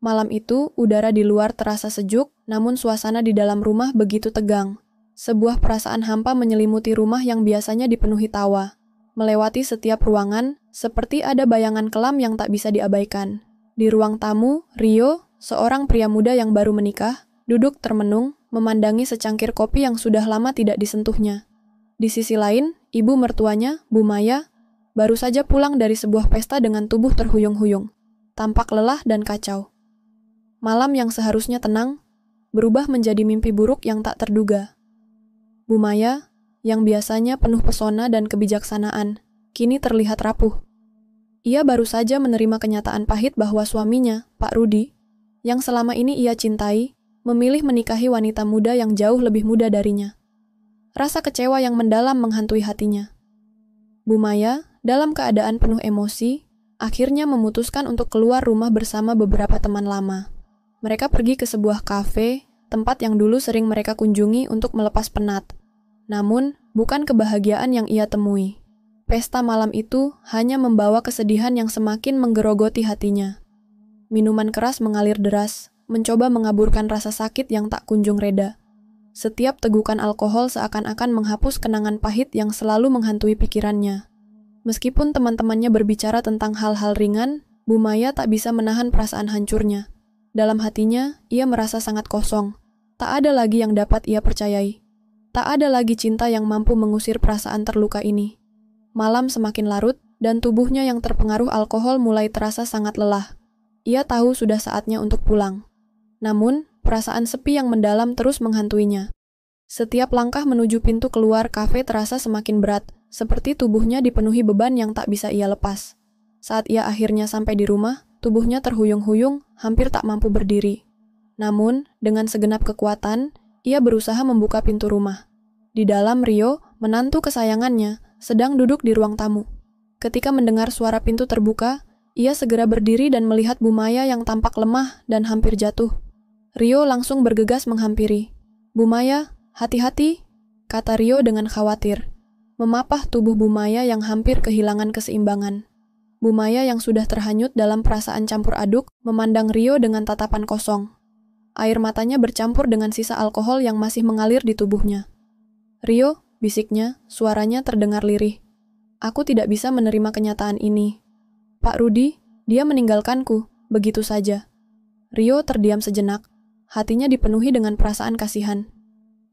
Malam itu, udara di luar terasa sejuk, namun suasana di dalam rumah begitu tegang. Sebuah perasaan hampa menyelimuti rumah yang biasanya dipenuhi tawa. Melewati setiap ruangan, seperti ada bayangan kelam yang tak bisa diabaikan. Di ruang tamu, Rio, seorang pria muda yang baru menikah, duduk termenung, memandangi secangkir kopi yang sudah lama tidak disentuhnya. Di sisi lain, ibu mertuanya, Bu Maya, baru saja pulang dari sebuah pesta dengan tubuh terhuyung-huyung, tampak lelah dan kacau. Malam yang seharusnya tenang, berubah menjadi mimpi buruk yang tak terduga. Bu Maya, yang biasanya penuh pesona dan kebijaksanaan, kini terlihat rapuh. Ia baru saja menerima kenyataan pahit bahwa suaminya, Pak Rudi, yang selama ini ia cintai, memilih menikahi wanita muda yang jauh lebih muda darinya. Rasa kecewa yang mendalam menghantui hatinya. Bu Maya, dalam keadaan penuh emosi, akhirnya memutuskan untuk keluar rumah bersama beberapa teman lama. Mereka pergi ke sebuah kafe, tempat yang dulu sering mereka kunjungi untuk melepas penat. Namun, bukan kebahagiaan yang ia temui. Pesta malam itu hanya membawa kesedihan yang semakin menggerogoti hatinya. Minuman keras mengalir deras, mencoba mengaburkan rasa sakit yang tak kunjung reda. Setiap tegukan alkohol seakan-akan menghapus kenangan pahit yang selalu menghantui pikirannya. Meskipun teman-temannya berbicara tentang hal-hal ringan, Bu Maya tak bisa menahan perasaan hancurnya. Dalam hatinya, ia merasa sangat kosong. Tak ada lagi yang dapat ia percayai. Tak ada lagi cinta yang mampu mengusir perasaan terluka ini. Malam semakin larut, dan tubuhnya yang terpengaruh alkohol mulai terasa sangat lelah. Ia tahu sudah saatnya untuk pulang. Namun, perasaan sepi yang mendalam terus menghantuinya. Setiap langkah menuju pintu keluar kafe terasa semakin berat, seperti tubuhnya dipenuhi beban yang tak bisa ia lepas. Saat ia akhirnya sampai di rumah, tubuhnya terhuyung-huyung, hampir tak mampu berdiri. Namun, dengan segenap kekuatan, ia berusaha membuka pintu rumah. Di dalam, Rio, menantu kesayangannya, sedang duduk di ruang tamu. Ketika mendengar suara pintu terbuka, ia segera berdiri dan melihat Bu Maya yang tampak lemah dan hampir jatuh. Rio langsung bergegas menghampiri. "Bu Maya, hati-hati," kata Rio dengan khawatir, memapah tubuh Bu Maya yang hampir kehilangan keseimbangan. Bu Maya yang sudah terhanyut dalam perasaan campur aduk, memandang Rio dengan tatapan kosong. Air matanya bercampur dengan sisa alkohol yang masih mengalir di tubuhnya. "Rio," bisiknya, suaranya terdengar lirih. "Aku tidak bisa menerima kenyataan ini. Pak Rudi, dia meninggalkanku, begitu saja." Rio terdiam sejenak, hatinya dipenuhi dengan perasaan kasihan.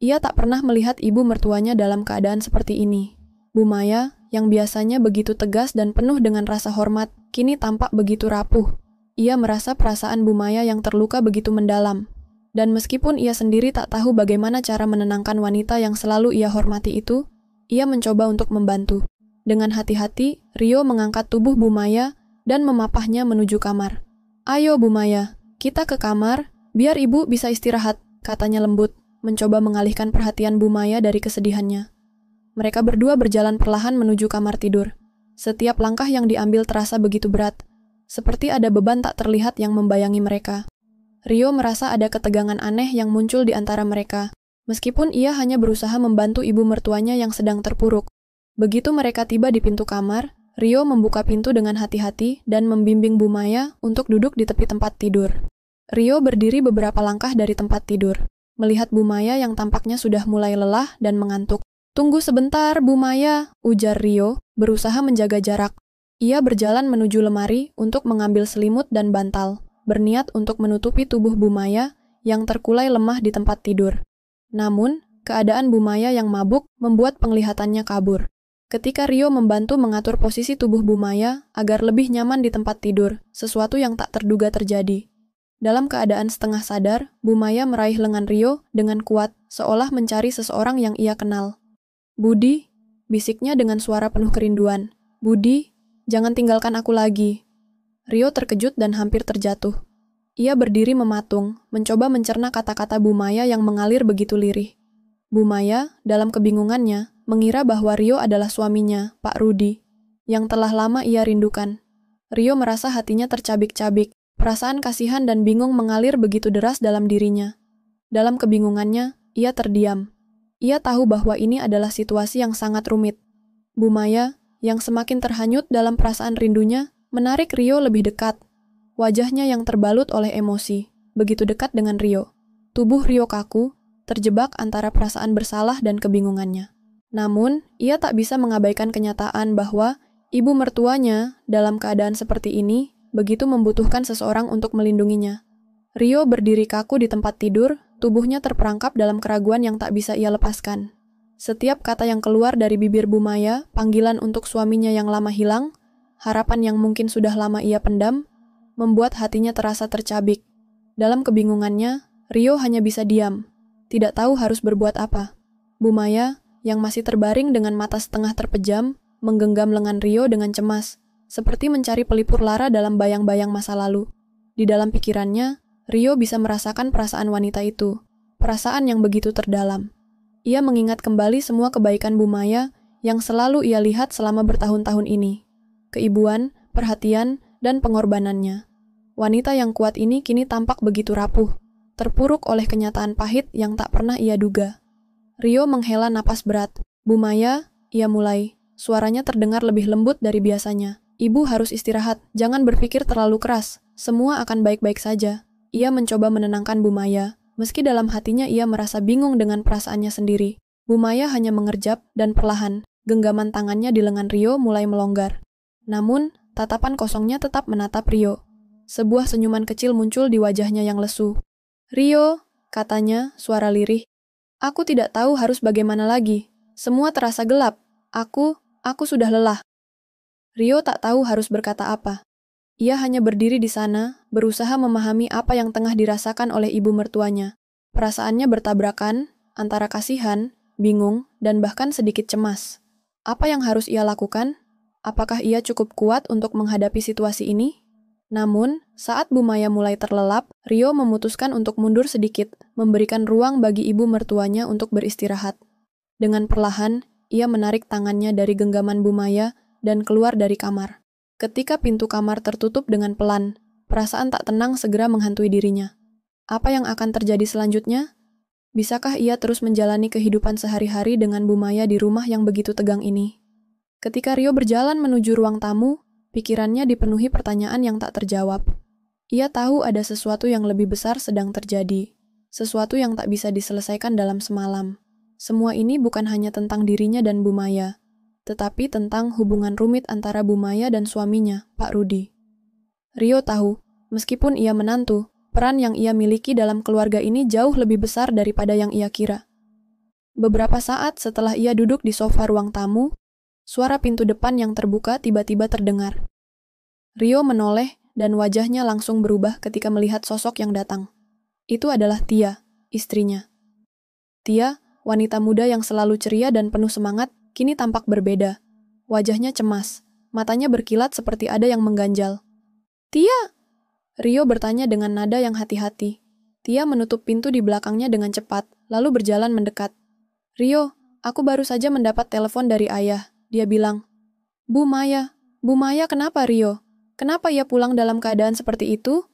Ia tak pernah melihat ibu mertuanya dalam keadaan seperti ini. Bu Maya, yang biasanya begitu tegas dan penuh dengan rasa hormat, kini tampak begitu rapuh. Ia merasa perasaan Bu Maya yang terluka begitu mendalam. Dan meskipun ia sendiri tak tahu bagaimana cara menenangkan wanita yang selalu ia hormati itu, ia mencoba untuk membantu. Dengan hati-hati, Rio mengangkat tubuh Bu Maya dan memapahnya menuju kamar. "Ayo Bu Maya, kita ke kamar, biar ibu bisa istirahat," katanya lembut, mencoba mengalihkan perhatian Bu Maya dari kesedihannya. Mereka berdua berjalan perlahan menuju kamar tidur. Setiap langkah yang diambil terasa begitu berat, seperti ada beban tak terlihat yang membayangi mereka. Rio merasa ada ketegangan aneh yang muncul di antara mereka, meskipun ia hanya berusaha membantu ibu mertuanya yang sedang terpuruk. Begitu mereka tiba di pintu kamar, Rio membuka pintu dengan hati-hati dan membimbing Bu Maya untuk duduk di tepi tempat tidur. Rio berdiri beberapa langkah dari tempat tidur, melihat Bu Maya yang tampaknya sudah mulai lelah dan mengantuk. "Tunggu sebentar, Bu Maya," ujar Rio, berusaha menjaga jarak. Ia berjalan menuju lemari untuk mengambil selimut dan bantal, berniat untuk menutupi tubuh Bu Maya yang terkulai lemah di tempat tidur. Namun, keadaan Bu Maya yang mabuk membuat penglihatannya kabur. Ketika Rio membantu mengatur posisi tubuh Bu Maya agar lebih nyaman di tempat tidur, sesuatu yang tak terduga terjadi. Dalam keadaan setengah sadar, Bu Maya meraih lengan Rio dengan kuat, seolah mencari seseorang yang ia kenal. "Budi," bisiknya dengan suara penuh kerinduan. "Budi, jangan tinggalkan aku lagi." Rio terkejut dan hampir terjatuh. Ia berdiri mematung, mencoba mencerna kata-kata Bu Maya yang mengalir begitu lirih. Bu Maya, dalam kebingungannya, mengira bahwa Rio adalah suaminya, Pak Rudi, yang telah lama ia rindukan. Rio merasa hatinya tercabik-cabik, perasaan kasihan dan bingung mengalir begitu deras dalam dirinya. Dalam kebingungannya, ia terdiam. Ia tahu bahwa ini adalah situasi yang sangat rumit. Bu Maya, yang semakin terhanyut dalam perasaan rindunya, menarik Rio lebih dekat. wajahnya yang terbalut oleh emosi, begitu dekat dengan Rio. Tubuh Rio kaku, terjebak antara perasaan bersalah dan kebingungannya. Namun, ia tak bisa mengabaikan kenyataan bahwa ibu mertuanya dalam keadaan seperti ini begitu membutuhkan seseorang untuk melindunginya. Rio berdiri kaku di tempat tidur, tubuhnya terperangkap dalam keraguan yang tak bisa ia lepaskan. Setiap kata yang keluar dari bibir Bu Maya, panggilan untuk suaminya yang lama hilang, harapan yang mungkin sudah lama ia pendam, membuat hatinya terasa tercabik. Dalam kebingungannya, Rio hanya bisa diam, tidak tahu harus berbuat apa. Bu Maya, yang masih terbaring dengan mata setengah terpejam, menggenggam lengan Rio dengan cemas, seperti mencari pelipur lara dalam bayang-bayang masa lalu. Di dalam pikirannya, Rio bisa merasakan perasaan wanita itu, perasaan yang begitu terdalam. Ia mengingat kembali semua kebaikan Bu Maya yang selalu ia lihat selama bertahun-tahun ini. Keibuan, perhatian, dan pengorbanannya. Wanita yang kuat ini kini tampak begitu rapuh, terpuruk oleh kenyataan pahit yang tak pernah ia duga. Rio menghela napas berat. Bu Maya, ia mulai. Suaranya terdengar lebih lembut dari biasanya. Ibu harus istirahat, jangan berpikir terlalu keras. Semua akan baik-baik saja. Ia mencoba menenangkan Bu Maya, meski dalam hatinya ia merasa bingung dengan perasaannya sendiri. Bu Maya hanya mengerjap dan perlahan, genggaman tangannya di lengan Rio mulai melonggar. Namun, tatapan kosongnya tetap menatap Rio. Sebuah senyuman kecil muncul di wajahnya yang lesu. Rio, katanya, suara lirih. Aku tidak tahu harus bagaimana lagi. Semua terasa gelap. Aku sudah lelah. Rio tak tahu harus berkata apa. Ia hanya berdiri di sana, berusaha memahami apa yang tengah dirasakan oleh ibu mertuanya. Perasaannya bertabrakan, antara kasihan, bingung, dan bahkan sedikit cemas. Apa yang harus ia lakukan? Apakah ia cukup kuat untuk menghadapi situasi ini? Namun, saat Bu Maya mulai terlelap, Rio memutuskan untuk mundur sedikit, memberikan ruang bagi ibu mertuanya untuk beristirahat. Dengan perlahan, ia menarik tangannya dari genggaman Bu Maya dan keluar dari kamar. Ketika pintu kamar tertutup dengan pelan, perasaan tak tenang segera menghantui dirinya. Apa yang akan terjadi selanjutnya? Bisakah ia terus menjalani kehidupan sehari-hari dengan Bu Maya di rumah yang begitu tegang ini? Ketika Rio berjalan menuju ruang tamu, pikirannya dipenuhi pertanyaan yang tak terjawab. Ia tahu ada sesuatu yang lebih besar sedang terjadi, sesuatu yang tak bisa diselesaikan dalam semalam. Semua ini bukan hanya tentang dirinya dan Bu Maya, tetapi tentang hubungan rumit antara Bu Maya dan suaminya, Pak Rudi. Rio tahu, meskipun ia menantu, peran yang ia miliki dalam keluarga ini jauh lebih besar daripada yang ia kira. Beberapa saat setelah ia duduk di sofa ruang tamu, suara pintu depan yang terbuka tiba-tiba terdengar. Rio menoleh dan wajahnya langsung berubah ketika melihat sosok yang datang. Itu adalah Tia, istrinya. Tia, wanita muda yang selalu ceria dan penuh semangat, kini tampak berbeda. Wajahnya cemas, matanya berkilat seperti ada yang mengganjal. Tia! Rio bertanya dengan nada yang hati-hati. Tia menutup pintu di belakangnya dengan cepat, lalu berjalan mendekat. Rio, aku baru saja mendapat telepon dari ayah. Dia bilang, Bu Maya kenapa Rio? Kenapa ia pulang dalam keadaan seperti itu?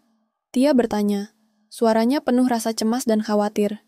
Tia bertanya. Suaranya penuh rasa cemas dan khawatir.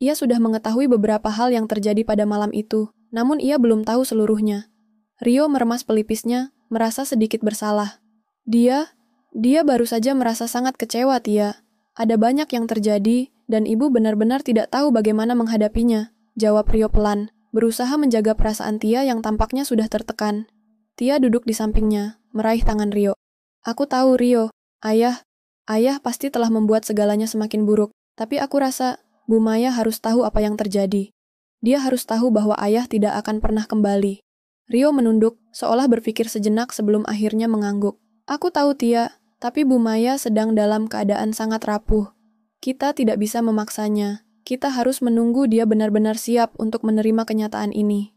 Ia sudah mengetahui beberapa hal yang terjadi pada malam itu, namun ia belum tahu seluruhnya. Rio meremas pelipisnya, merasa sedikit bersalah. Dia baru saja merasa sangat kecewa, Tia. Ada banyak yang terjadi, dan ibu benar-benar tidak tahu bagaimana menghadapinya, jawab Rio pelan, berusaha menjaga perasaan Tia yang tampaknya sudah tertekan. Tia duduk di sampingnya, meraih tangan Rio. Aku tahu, Rio. Ayah pasti telah membuat segalanya semakin buruk, tapi aku rasa Bu Maya harus tahu apa yang terjadi. Dia harus tahu bahwa ayah tidak akan pernah kembali. Rio menunduk, seolah berpikir sejenak sebelum akhirnya mengangguk. Aku tahu, Tia, tapi Bu Maya sedang dalam keadaan sangat rapuh. Kita tidak bisa memaksanya. Kita harus menunggu dia benar-benar siap untuk menerima kenyataan ini.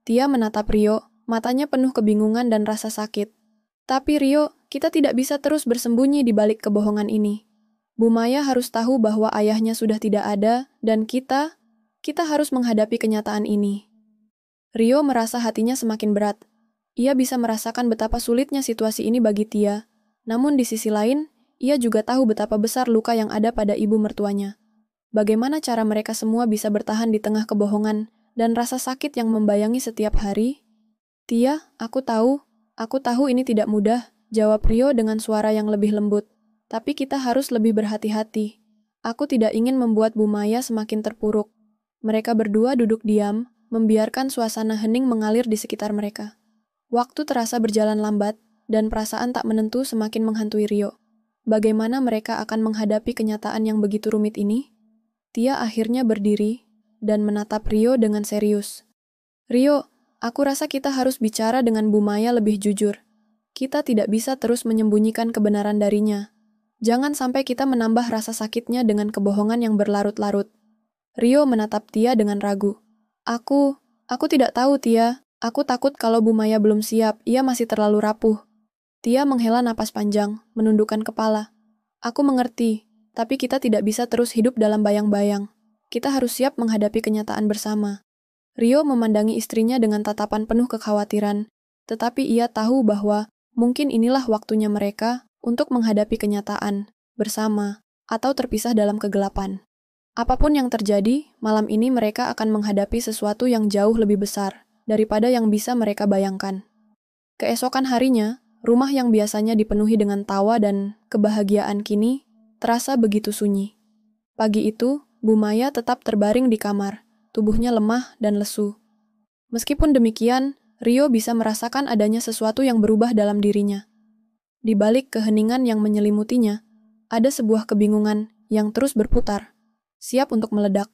Tia menatap Rio, matanya penuh kebingungan dan rasa sakit. Tapi Rio, kita tidak bisa terus bersembunyi di balik kebohongan ini. Bu Maya harus tahu bahwa ayahnya sudah tidak ada, dan kita harus menghadapi kenyataan ini. Rio merasa hatinya semakin berat. Ia bisa merasakan betapa sulitnya situasi ini bagi Tia. Namun di sisi lain, ia juga tahu betapa besar luka yang ada pada ibu mertuanya. Bagaimana cara mereka semua bisa bertahan di tengah kebohongan dan rasa sakit yang membayangi setiap hari? Tia, aku tahu ini tidak mudah, jawab Rio dengan suara yang lebih lembut. Tapi kita harus lebih berhati-hati. Aku tidak ingin membuat Bu Maya semakin terpuruk. Mereka berdua duduk diam, membiarkan suasana hening mengalir di sekitar mereka. Waktu terasa berjalan lambat, dan perasaan tak menentu semakin menghantui Rio. Bagaimana mereka akan menghadapi kenyataan yang begitu rumit ini? Tia akhirnya berdiri, dan menatap Rio dengan serius. Rio, aku rasa kita harus bicara dengan Bu Maya lebih jujur. Kita tidak bisa terus menyembunyikan kebenaran darinya. Jangan sampai kita menambah rasa sakitnya dengan kebohongan yang berlarut-larut. Rio menatap Tia dengan ragu. Aku tidak tahu, Tia. Aku takut kalau Bu Maya belum siap, ia masih terlalu rapuh. Tia menghela napas panjang, menundukkan kepala. Aku mengerti, tapi kita tidak bisa terus hidup dalam bayang-bayang. Kita harus siap menghadapi kenyataan bersama. Rio memandangi istrinya dengan tatapan penuh kekhawatiran, tetapi ia tahu bahwa mungkin inilah waktunya mereka untuk menghadapi kenyataan, bersama, atau terpisah dalam kegelapan. Apapun yang terjadi, malam ini mereka akan menghadapi sesuatu yang jauh lebih besar daripada yang bisa mereka bayangkan. Keesokan harinya, rumah yang biasanya dipenuhi dengan tawa dan kebahagiaan kini terasa begitu sunyi. Pagi itu, Bu Maya tetap terbaring di kamar, tubuhnya lemah dan lesu. Meskipun demikian, Rio bisa merasakan adanya sesuatu yang berubah dalam dirinya. Di balik keheningan yang menyelimutinya, ada sebuah kebingungan yang terus berputar, siap untuk meledak.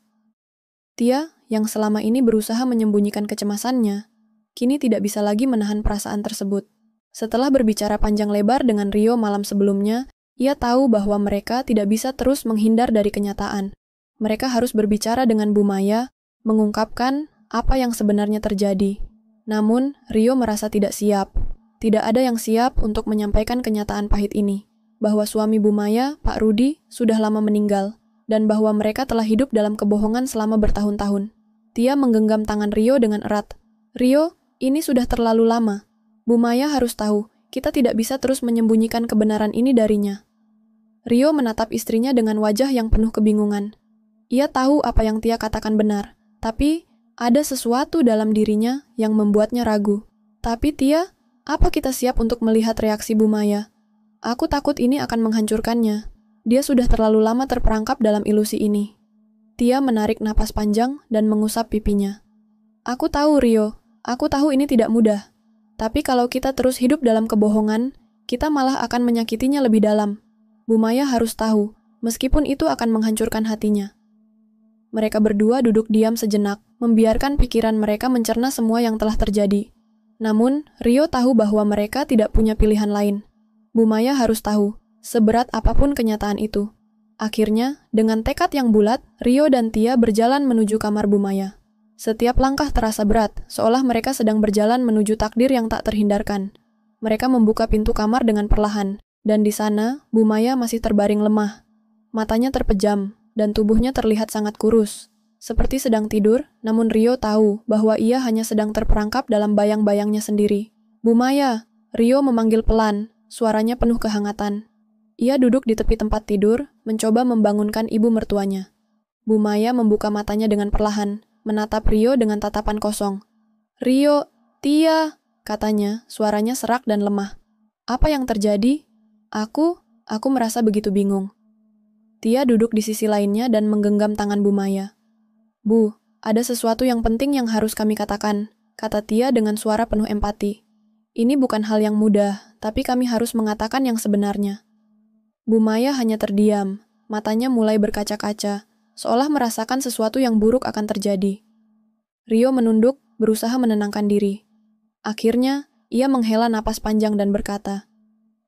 Tia, yang selama ini berusaha menyembunyikan kecemasannya, kini tidak bisa lagi menahan perasaan tersebut. Setelah berbicara panjang lebar dengan Rio malam sebelumnya, ia tahu bahwa mereka tidak bisa terus menghindar dari kenyataan. Mereka harus berbicara dengan Bu Maya, mengungkapkan apa yang sebenarnya terjadi. Namun, Rio merasa tidak siap. Tidak ada yang siap untuk menyampaikan kenyataan pahit ini, bahwa suami Bu Maya, Pak Rudi, sudah lama meninggal, dan bahwa mereka telah hidup dalam kebohongan selama bertahun-tahun. Tia menggenggam tangan Rio dengan erat. Rio, ini sudah terlalu lama. Bu Maya harus tahu, kita tidak bisa terus menyembunyikan kebenaran ini darinya. Rio menatap istrinya dengan wajah yang penuh kebingungan. Ia tahu apa yang Tia katakan benar, tapi ada sesuatu dalam dirinya yang membuatnya ragu. Tapi Tia, apa kita siap untuk melihat reaksi Bu Maya? Aku takut ini akan menghancurkannya. Dia sudah terlalu lama terperangkap dalam ilusi ini. Tia menarik napas panjang dan mengusap pipinya. Aku tahu, Rio. Aku tahu ini tidak mudah. Tapi kalau kita terus hidup dalam kebohongan, kita malah akan menyakitinya lebih dalam. Bu Maya harus tahu, meskipun itu akan menghancurkan hatinya. Mereka berdua duduk diam sejenak, membiarkan pikiran mereka mencerna semua yang telah terjadi. Namun, Rio tahu bahwa mereka tidak punya pilihan lain. Bu Maya harus tahu, seberat apapun kenyataan itu. Akhirnya, dengan tekad yang bulat, Rio dan Tia berjalan menuju kamar Bu Maya. Setiap langkah terasa berat, seolah mereka sedang berjalan menuju takdir yang tak terhindarkan. Mereka membuka pintu kamar dengan perlahan, dan di sana, Bu Maya masih terbaring lemah. Matanya terpejam, dan tubuhnya terlihat sangat kurus. Seperti sedang tidur, namun Rio tahu bahwa ia hanya sedang terperangkap dalam bayang-bayangnya sendiri. Bu Maya, Rio memanggil pelan, suaranya penuh kehangatan. Ia duduk di tepi tempat tidur, mencoba membangunkan ibu mertuanya. Bu Maya membuka matanya dengan perlahan, menatap Rio dengan tatapan kosong. Rio, Tia, katanya, suaranya serak dan lemah. Apa yang terjadi? Aku merasa begitu bingung. Tia duduk di sisi lainnya dan menggenggam tangan Bu Maya. Bu, ada sesuatu yang penting yang harus kami katakan, kata Tia dengan suara penuh empati. Ini bukan hal yang mudah, tapi kami harus mengatakan yang sebenarnya. Bu Maya hanya terdiam, matanya mulai berkaca-kaca, seolah merasakan sesuatu yang buruk akan terjadi. Rio menunduk, berusaha menenangkan diri. Akhirnya, ia menghela napas panjang dan berkata,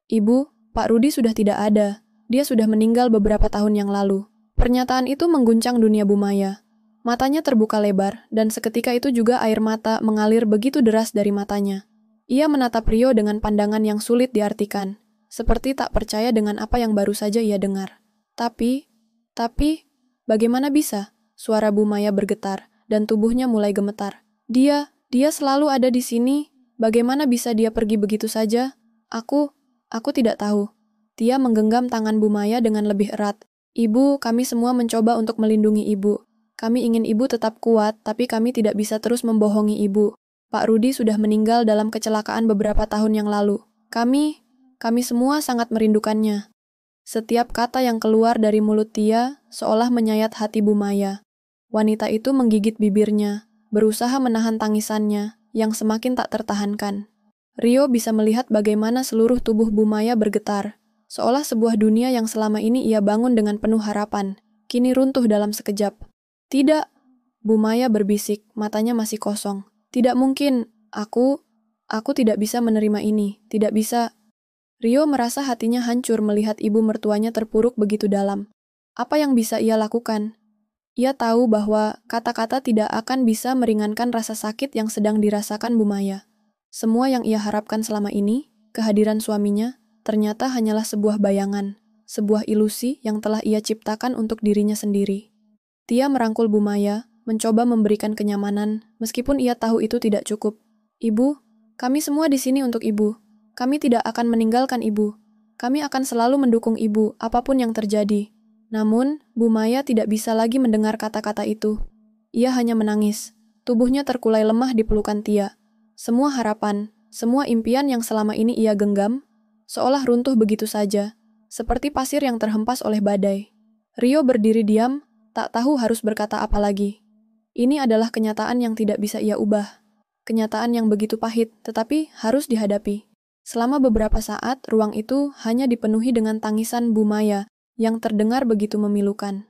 Ibu, Pak Rudi sudah tidak ada. Dia sudah meninggal beberapa tahun yang lalu. Pernyataan itu mengguncang dunia Bu Maya. Matanya terbuka lebar, dan seketika itu juga air mata mengalir begitu deras dari matanya. Ia menatap Rio dengan pandangan yang sulit diartikan, seperti tak percaya dengan apa yang baru saja ia dengar. Tapi, bagaimana bisa? Suara Bu Maya bergetar, dan tubuhnya mulai gemetar. Dia selalu ada di sini. Bagaimana bisa dia pergi begitu saja? Aku tidak tahu. Tia menggenggam tangan Bu Maya dengan lebih erat. Ibu, kami semua mencoba untuk melindungi ibu. Kami ingin ibu tetap kuat, tapi kami tidak bisa terus membohongi ibu. Pak Rudi sudah meninggal dalam kecelakaan beberapa tahun yang lalu. Kami semua sangat merindukannya. Setiap kata yang keluar dari mulut Tia seolah menyayat hati Bu Maya. Wanita itu menggigit bibirnya, berusaha menahan tangisannya yang semakin tak tertahankan. Rio bisa melihat bagaimana seluruh tubuh Bu Maya bergetar, seolah sebuah dunia yang selama ini ia bangun dengan penuh harapan, kini runtuh dalam sekejap. Tidak, Bu Maya berbisik, matanya masih kosong. Tidak mungkin, aku tidak bisa menerima ini, tidak bisa. Rio merasa hatinya hancur melihat ibu mertuanya terpuruk begitu dalam. Apa yang bisa ia lakukan? Ia tahu bahwa kata-kata tidak akan bisa meringankan rasa sakit yang sedang dirasakan Bu Maya. Semua yang ia harapkan selama ini, kehadiran suaminya, ternyata hanyalah sebuah bayangan, sebuah ilusi yang telah ia ciptakan untuk dirinya sendiri. Tia merangkul Bu Maya, mencoba memberikan kenyamanan, meskipun ia tahu itu tidak cukup. Ibu, kami semua di sini untuk Ibu. Kami tidak akan meninggalkan Ibu. Kami akan selalu mendukung Ibu, apapun yang terjadi. Namun, Bu Maya tidak bisa lagi mendengar kata-kata itu. Ia hanya menangis. Tubuhnya terkulai lemah di pelukan Tia. Semua harapan, semua impian yang selama ini ia genggam, seolah runtuh begitu saja, seperti pasir yang terhempas oleh badai. Rio berdiri diam, tak tahu harus berkata apa lagi. Ini adalah kenyataan yang tidak bisa ia ubah. Kenyataan yang begitu pahit, tetapi harus dihadapi. Selama beberapa saat, ruang itu hanya dipenuhi dengan tangisan Bu Maya yang terdengar begitu memilukan.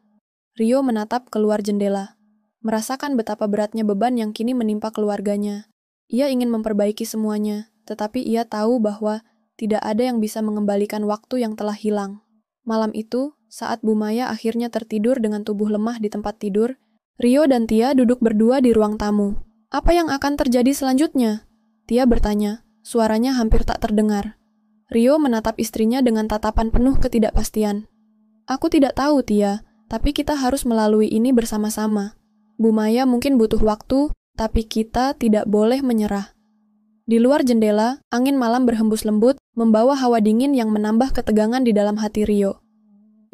Rio menatap keluar jendela, merasakan betapa beratnya beban yang kini menimpa keluarganya. Ia ingin memperbaiki semuanya, tetapi ia tahu bahwa tidak ada yang bisa mengembalikan waktu yang telah hilang. Malam itu, saat Bu Maya akhirnya tertidur dengan tubuh lemah di tempat tidur, Rio dan Tia duduk berdua di ruang tamu. Apa yang akan terjadi selanjutnya? Tia bertanya. Suaranya hampir tak terdengar. Rio menatap istrinya dengan tatapan penuh ketidakpastian. Aku tidak tahu, Tia, tapi kita harus melalui ini bersama-sama. Bu Maya mungkin butuh waktu, tapi kita tidak boleh menyerah. Di luar jendela, angin malam berhembus lembut, membawa hawa dingin yang menambah ketegangan di dalam hati Rio.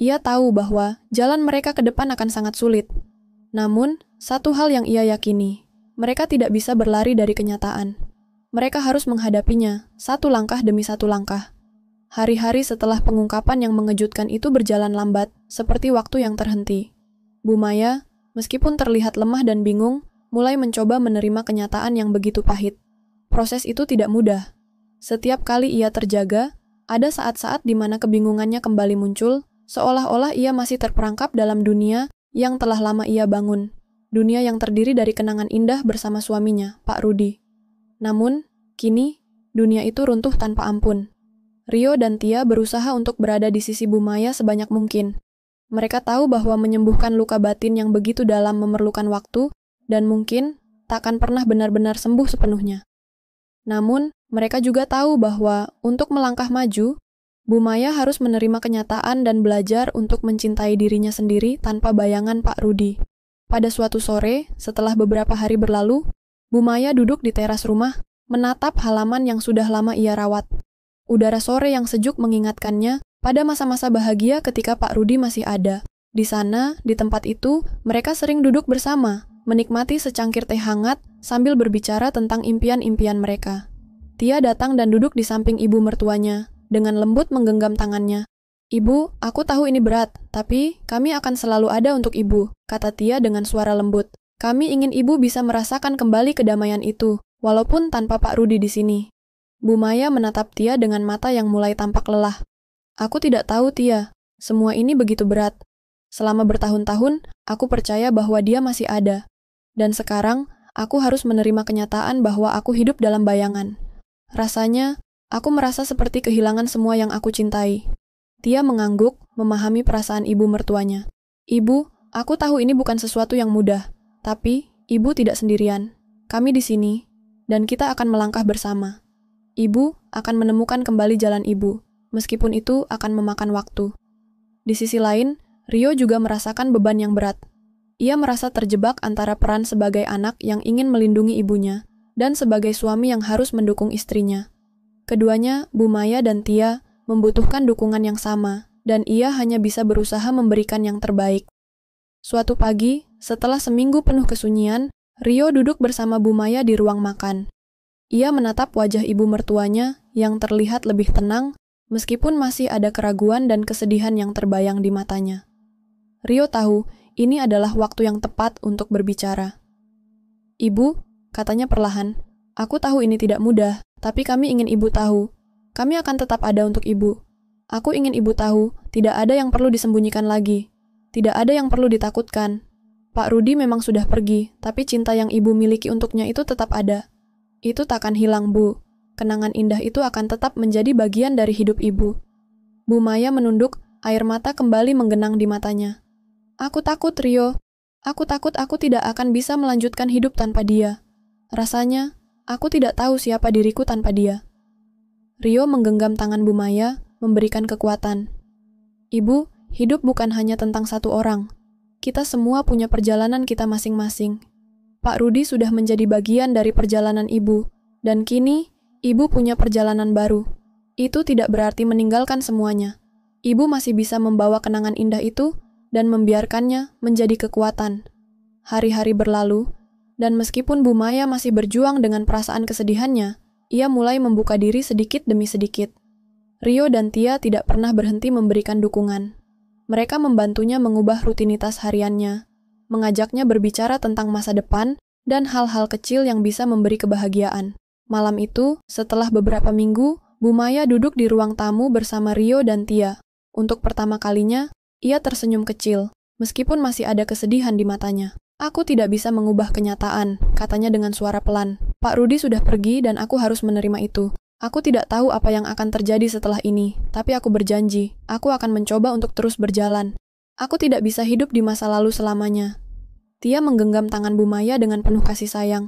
Ia tahu bahwa jalan mereka ke depan akan sangat sulit. Namun, satu hal yang ia yakini, mereka tidak bisa berlari dari kenyataan. Mereka harus menghadapinya, satu langkah demi satu langkah. Hari-hari setelah pengungkapan yang mengejutkan itu berjalan lambat, seperti waktu yang terhenti. Bu Maya, meskipun terlihat lemah dan bingung, mulai mencoba menerima kenyataan yang begitu pahit. Proses itu tidak mudah. Setiap kali ia terjaga, ada saat-saat di mana kebingungannya kembali muncul, seolah-olah ia masih terperangkap dalam dunia yang telah lama ia bangun. Dunia yang terdiri dari kenangan indah bersama suaminya, Pak Rudi. Namun, kini, dunia itu runtuh tanpa ampun. Rio dan Tia berusaha untuk berada di sisi Bu Maya sebanyak mungkin. Mereka tahu bahwa menyembuhkan luka batin yang begitu dalam memerlukan waktu, dan mungkin takkan pernah benar-benar sembuh sepenuhnya. Namun, mereka juga tahu bahwa untuk melangkah maju, Bu Maya harus menerima kenyataan dan belajar untuk mencintai dirinya sendiri tanpa bayangan Pak Rudi. Pada suatu sore, setelah beberapa hari berlalu, Bu Maya duduk di teras rumah, menatap halaman yang sudah lama ia rawat. Udara sore yang sejuk mengingatkannya pada masa-masa bahagia ketika Pak Rudi masih ada. Di sana, di tempat itu, mereka sering duduk bersama, menikmati secangkir teh hangat sambil berbicara tentang impian-impian mereka. Tia datang dan duduk di samping ibu mertuanya, dengan lembut menggenggam tangannya. "Ibu, aku tahu ini berat, tapi kami akan selalu ada untuk Ibu," kata Tia dengan suara lembut. "Kami ingin Ibu bisa merasakan kembali kedamaian itu, walaupun tanpa Pak Rudi di sini." Bu Maya menatap Tia dengan mata yang mulai tampak lelah. "Aku tidak tahu, Tia. Semua ini begitu berat. Selama bertahun-tahun, aku percaya bahwa dia masih ada. Dan sekarang, aku harus menerima kenyataan bahwa aku hidup dalam bayangan. Rasanya, aku merasa seperti kehilangan semua yang aku cintai." Tia mengangguk, memahami perasaan ibu mertuanya. "Ibu, aku tahu ini bukan sesuatu yang mudah. Tapi, Ibu tidak sendirian. Kami di sini, dan kita akan melangkah bersama. Ibu akan menemukan kembali jalan Ibu, meskipun itu akan memakan waktu." Di sisi lain, Rio juga merasakan beban yang berat. Ia merasa terjebak antara peran sebagai anak yang ingin melindungi ibunya, dan sebagai suami yang harus mendukung istrinya. Keduanya, Bu Maya dan Tia, membutuhkan dukungan yang sama, dan ia hanya bisa berusaha memberikan yang terbaik. Suatu pagi, setelah seminggu penuh kesunyian, Rio duduk bersama Bu Maya di ruang makan. Ia menatap wajah ibu mertuanya yang terlihat lebih tenang, meskipun masih ada keraguan dan kesedihan yang terbayang di matanya. Rio tahu ini adalah waktu yang tepat untuk berbicara. "Ibu," katanya perlahan, "aku tahu ini tidak mudah, tapi kami ingin ibu tahu. Kami akan tetap ada untuk ibu. Aku ingin ibu tahu, tidak ada yang perlu disembunyikan lagi. Tidak ada yang perlu ditakutkan. Pak Rudi memang sudah pergi, tapi cinta yang ibu miliki untuknya itu tetap ada. Itu takkan hilang, Bu. Kenangan indah itu akan tetap menjadi bagian dari hidup ibu." Bu Maya menunduk, air mata kembali menggenang di matanya. "Aku takut, Rio. Aku takut aku tidak akan bisa melanjutkan hidup tanpa dia. Rasanya, aku tidak tahu siapa diriku tanpa dia." Rio menggenggam tangan Bu Maya, memberikan kekuatan. "Ibu, hidup bukan hanya tentang satu orang. Kita semua punya perjalanan kita masing-masing. Pak Rudi sudah menjadi bagian dari perjalanan ibu, dan kini ibu punya perjalanan baru. Itu tidak berarti meninggalkan semuanya. Ibu masih bisa membawa kenangan indah itu dan membiarkannya menjadi kekuatan." Hari-hari berlalu, dan meskipun Bu Maya masih berjuang dengan perasaan kesedihannya, ia mulai membuka diri sedikit demi sedikit. Rio dan Tia tidak pernah berhenti memberikan dukungan. Mereka membantunya mengubah rutinitas hariannya, mengajaknya berbicara tentang masa depan dan hal-hal kecil yang bisa memberi kebahagiaan. Malam itu, setelah beberapa minggu, Bu Maya duduk di ruang tamu bersama Rio dan Tia. Untuk pertama kalinya, ia tersenyum kecil, meskipun masih ada kesedihan di matanya. "Aku tidak bisa mengubah kenyataan," katanya dengan suara pelan. "Pak Rudi sudah pergi dan aku harus menerima itu. Aku tidak tahu apa yang akan terjadi setelah ini, tapi aku berjanji, aku akan mencoba untuk terus berjalan. Aku tidak bisa hidup di masa lalu selamanya." Tia menggenggam tangan Bu Maya dengan penuh kasih sayang.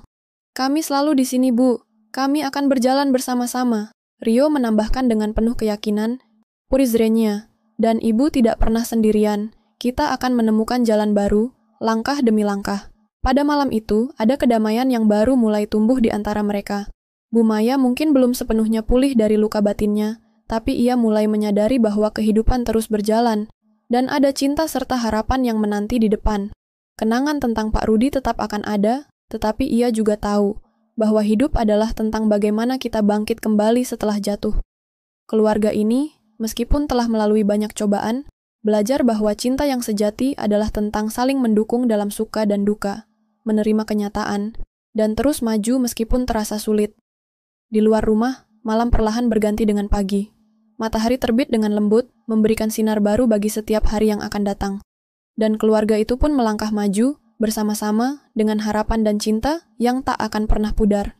"Kami selalu di sini, Bu. Kami akan berjalan bersama-sama." Rio menambahkan dengan penuh keyakinan, "Purizrenya, dan ibu tidak pernah sendirian. Kita akan menemukan jalan baru, langkah demi langkah." Pada malam itu, ada kedamaian yang baru mulai tumbuh di antara mereka. Bu Maya mungkin belum sepenuhnya pulih dari luka batinnya, tapi ia mulai menyadari bahwa kehidupan terus berjalan, dan ada cinta serta harapan yang menanti di depan. Kenangan tentang Pak Rudi tetap akan ada, tetapi ia juga tahu bahwa hidup adalah tentang bagaimana kita bangkit kembali setelah jatuh. Keluarga ini, meskipun telah melalui banyak cobaan, belajar bahwa cinta yang sejati adalah tentang saling mendukung dalam suka dan duka, menerima kenyataan, dan terus maju meskipun terasa sulit. Di luar rumah, malam perlahan berganti dengan pagi. Matahari terbit dengan lembut, memberikan sinar baru bagi setiap hari yang akan datang. Dan keluarga itu pun melangkah maju, bersama-sama, dengan harapan dan cinta yang tak akan pernah pudar.